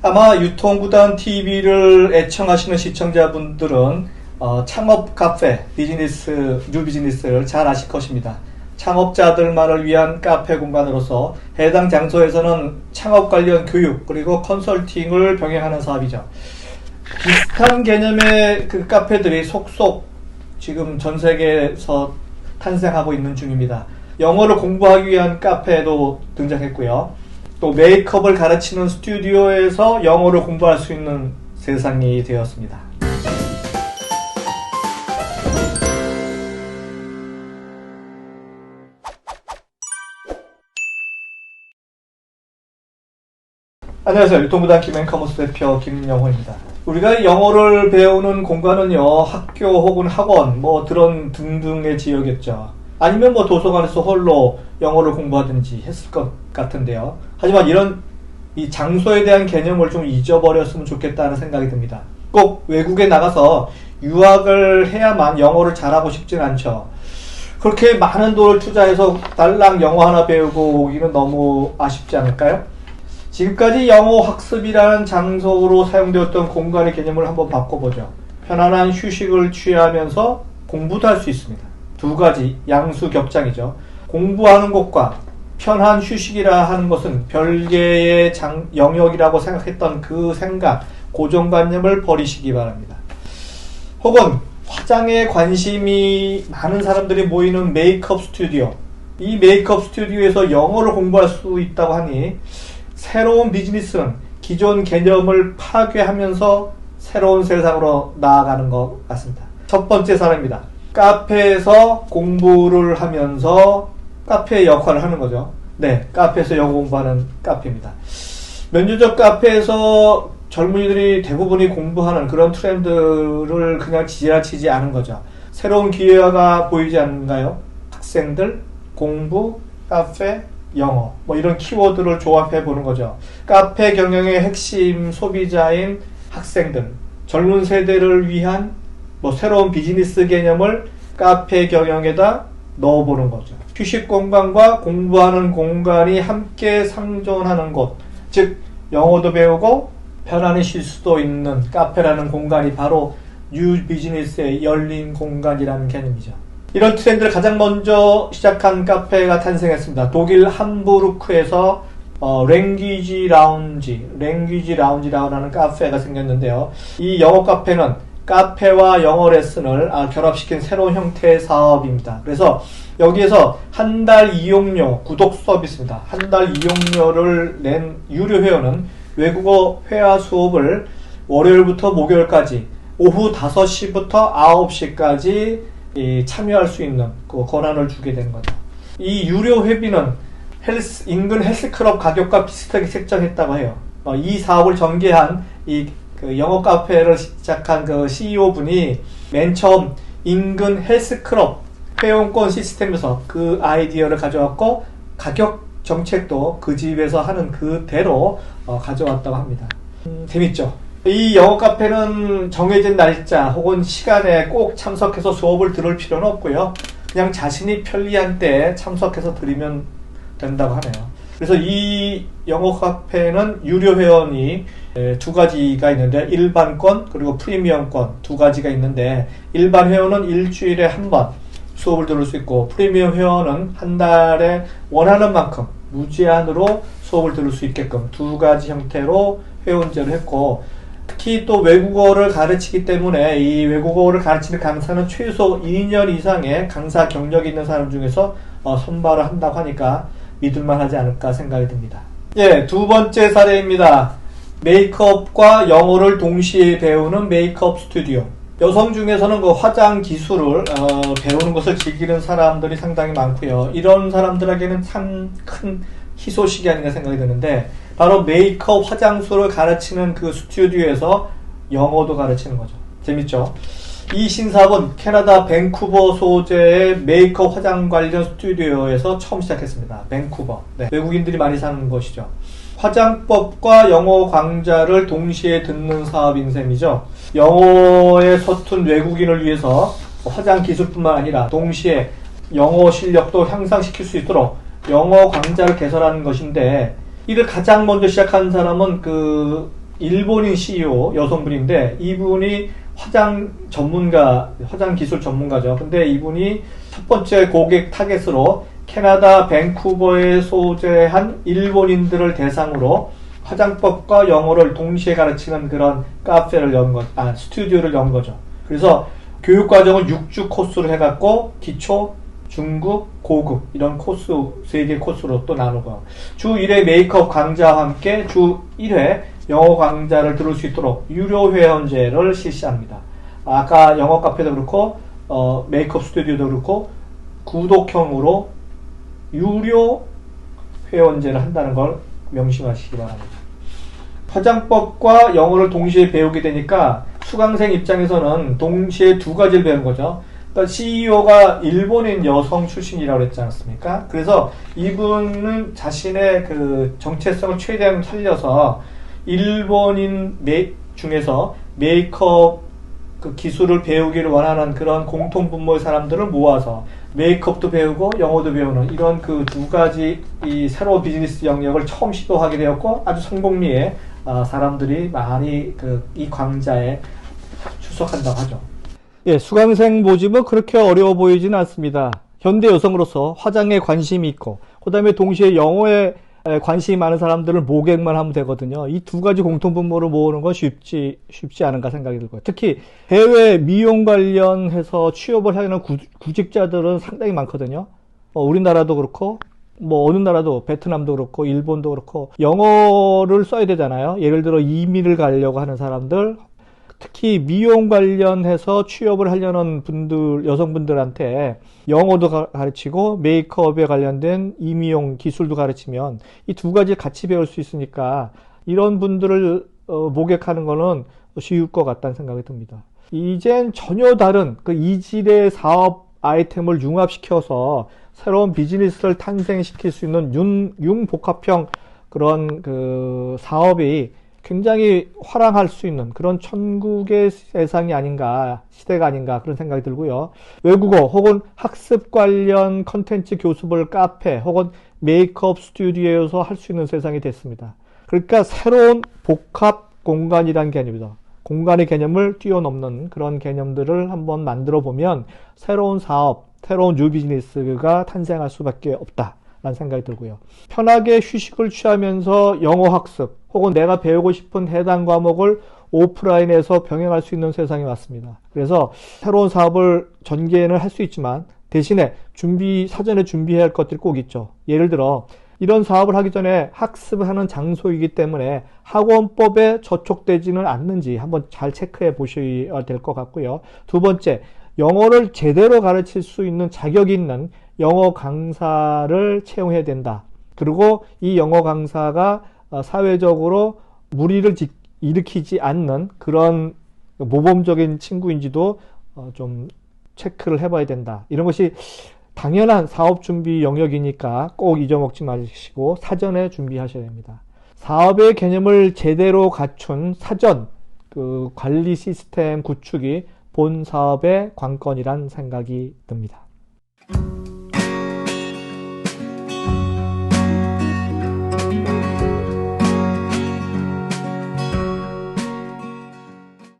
아마 유통구단 TV를 애청하시는 시청자분들은 창업 카페 뉴 비즈니스를 잘 아실 것입니다. 창업자들만을 위한 카페 공간으로서 해당 장소에서는 창업 관련 교육 그리고 컨설팅을 병행하는 사업이죠. 비슷한 개념의 그 카페들이 속속 지금 전 세계에서 탄생하고 있는 중입니다. 영어를 공부하기 위한 카페도 등장했고요. 또 메이크업을 가르치는 스튜디오에서 영어를 공부할 수 있는 세상이 되었습니다. 안녕하세요. 유통구단 김앤커머스 대표 김영호입니다. 우리가 영어를 배우는 공간은요, 학교 혹은 학원, 그런 등등의 지역이었죠. 아니면 도서관에서 홀로 영어를 공부하든지 했을 것 같은데요. 하지만 이 장소에 대한 개념을 좀 잊어버렸으면 좋겠다는 생각이 듭니다. 꼭 외국에 나가서 유학을 해야만 영어를 잘하고 싶진 않죠. 그렇게 많은 돈을 투자해서 달랑 영어 하나 배우고 오기는 너무 아쉽지 않을까요? 지금까지 영어 학습이라는 장소로 사용되었던 공간의 개념을 한번 바꿔보죠. 편안한 휴식을 취하면서 공부도 할 수 있습니다. 두 가지 양수격장이죠. 공부하는 곳과 편한 휴식이라 하는 것은 별개의 영역이라고 생각했던 그 생각, 고정관념을 버리시기 바랍니다. 혹은 화장에 관심이 많은 사람들이 모이는 메이크업 스튜디오, 이 메이크업 스튜디오에서 영어를 공부할 수 있다고 하니 새로운 비즈니스는 기존 개념을 파괴하면서 새로운 세상으로 나아가는 것 같습니다. 첫 번째 사례입니다. 카페에서 공부를 하면서 카페의 역할을 하는 거죠. 네, 카페에서 영어 공부하는 카페입니다. 몇 년 전 카페에서 젊은이들이 대부분이 공부하는 그런 트렌드를 그냥 지나치지 않은 거죠. 새로운 기회가 보이지 않는가요? 학생들, 공부, 카페, 영어 이런 키워드를 조합해 보는 거죠. 카페 경영의 핵심 소비자인 학생들, 젊은 세대를 위한 새로운 비즈니스 개념을 카페 경영에다 넣어보는 거죠. 휴식 공간과 공부하는 공간이 함께 상존하는 곳, 즉 영어도 배우고 편안히 쉴 수도 있는 카페라는 공간이 바로 뉴 비즈니스의 열린 공간이라는 개념이죠. 이런 트렌드를 가장 먼저 시작한 카페가 탄생했습니다. 독일 함부르크에서 랭귀지 라운지라고 하는 카페가 생겼는데요. 이 영어 카페는 카페와 영어 레슨을 결합시킨 새로운 형태의 사업입니다. 그래서 여기에서 한 달 이용료 구독 서비스입니다. 한 달 이용료를 낸 유료 회원은 외국어 회화 수업을 월요일부터 목요일까지 오후 5시부터 9시까지 참여할 수 있는 그 권한을 주게 된 거죠. 이 유료 회비는 인근 헬스클럽 가격과 비슷하게 책정했다고 해요. 이 사업을 전개한 그 영어 카페를 시작한 그 CEO 분이 맨 처음 인근 헬스클럽 회원권 시스템에서 그 아이디어를 가져왔고 가격 정책도 그 집에서 하는 그대로 가져왔다고 합니다. 재밌죠? 이 영어 카페는 정해진 날짜 혹은 시간에 꼭 참석해서 수업을 들을 필요는 없고요. 그냥 자신이 편리한 때에 참석해서 들으면 된다고 하네요. 그래서 이 영어 카페는 유료 회원이 두 가지가 있는데 일반권 그리고 프리미엄권 두 가지가 있는데 일반 회원은 일주일에 한 번 수업을 들을 수 있고 프리미엄 회원은 한 달에 원하는 만큼 무제한으로 수업을 들을 수 있게끔 두 가지 형태로 회원제를 했고 특히 또 외국어를 가르치기 때문에 이 외국어를 가르치는 강사는 최소 2년 이상의 강사 경력이 있는 사람 중에서 선발을 한다고 하니까 믿을만 하지 않을까 생각이 듭니다. 예, 두 번째 사례입니다. 메이크업과 영어를 동시에 배우는 메이크업 스튜디오. 여성 중에서는 그 화장 기술을 배우는 것을 즐기는 사람들이 상당히 많고요. 이런 사람들에게는 참 큰 희소식이 아닌가 생각이 드는데 바로 메이크업 화장술을 가르치는 그 스튜디오에서 영어도 가르치는 거죠. 재밌죠? 이 신사업은 캐나다 밴쿠버 소재의 메이크업 화장 관련 스튜디오에서 처음 시작했습니다. 밴쿠버. 네, 외국인들이 많이 사는 곳이죠. 화장법과 영어 강좌를 동시에 듣는 사업인 셈이죠. 영어에 서툰 외국인을 위해서 화장 기술뿐만 아니라 동시에 영어 실력도 향상시킬 수 있도록 영어 강좌를 개설하는 것인데 이를 가장 먼저 시작한 사람은 그 일본인 CEO 여성분인데 이분이 화장 전문가, 화장 기술 전문가죠. 근데 이분이 첫 번째 고객 타겟으로 캐나다 밴쿠버에 소재한 일본인들을 대상으로 화장법과 영어를 동시에 가르치는 그런 카페를 스튜디오를 연 거죠. 그래서 교육 과정을 6주 코스로 해갖고 기초, 중급, 고급 이런 코스 3개 코스로 또 나누고 주 1회 메이크업 강좌와 함께 주 1회 영어 강좌를 들을 수 있도록 유료 회원제를 실시합니다. 아까 영어 카페도 그렇고 메이크업 스튜디오도 그렇고 구독형으로 유료 회원제를 한다는 걸 명심하시기 바랍니다. 화장법과 영어를 동시에 배우게 되니까 수강생 입장에서는 동시에 두 가지를 배우는 거죠. 그러니까 CEO가 일본인 여성 출신이라고 했지 않습니까? 그래서 이분은 자신의 그 정체성을 최대한 살려서 일본인 중에서 메이크업 그 기술을 배우기를 원하는 그런 공통분모의 사람들을 모아서 메이크업도 배우고 영어도 배우는 이런 그 두 가지 이 새로운 비즈니스 영역을 처음 시도하게 되었고 아주 성공리에 사람들이 많이 이 강좌에 출석한다고 하죠. 예, 수강생 모집은 그렇게 어려워 보이지는 않습니다. 현대 여성으로서 화장에 관심이 있고 그 다음에 동시에 영어에 관심이 많은 사람들을 모객만 하면 되거든요. 이 두 가지 공통분모를 모으는 건 쉽지 않은가 생각이 들고요. 특히 해외 미용 관련해서 취업을 하려는 구직자들은 상당히 많거든요. 우리나라도 그렇고 어느 나라도 베트남도 그렇고 일본도 그렇고 영어를 써야 되잖아요. 예를 들어 이민을 가려고 하는 사람들, 특히 미용 관련해서 취업을 하려는 분들, 여성분들한테 영어도 가르치고 메이크업에 관련된 이미용 기술도 가르치면 이 두 가지 같이 배울 수 있으니까 이런 분들을 모객하는 거는 쉬울 것 같다는 생각이 듭니다. 이젠 전혀 다른 그 이질의 사업 아이템을 융합시켜서 새로운 비즈니스를 탄생시킬 수 있는 융복합형 그런 그 사업이 굉장히 화랑할 수 있는 그런 천국의 세상이 아닌가, 시대가 아닌가 그런 생각이 들고요. 외국어 혹은 학습 관련 컨텐츠 교습을 카페 혹은 메이크업 스튜디오에서 할 수 있는 세상이 됐습니다. 그러니까 새로운 복합 공간이란 개념이다. 공간의 개념을 뛰어넘는 그런 개념들을 한번 만들어 보면 새로운 사업, 새로운 뉴 비즈니스가 탄생할 수밖에 없다. 라는 생각이 들고요. 편하게 휴식을 취하면서 영어 학습 혹은 내가 배우고 싶은 해당 과목을 오프라인에서 병행할 수 있는 세상이 왔습니다. 그래서 새로운 사업을 전개는 할 수 있지만 대신에 사전에 준비해야 할 것들이 꼭 있죠. 예를 들어 이런 사업을 하기 전에 학습을 하는 장소이기 때문에 학원법에 저촉되지는 않는지 한번 잘 체크해 보셔야 될 것 같고요. 두 번째, 영어를 제대로 가르칠 수 있는 자격이 있는 영어 강사를 채용해야 된다. 그리고 이 영어 강사가 사회적으로 무리를 일으키지 않는 그런 모범적인 친구인지도 좀 체크를 해봐야 된다. 이런 것이 당연한 사업 준비 영역이니까 꼭 잊어먹지 마시고 사전에 준비하셔야 됩니다. 사업의 개념을 제대로 갖춘 사전 그 관리 시스템 구축이 본 사업의 관건이란 생각이 듭니다.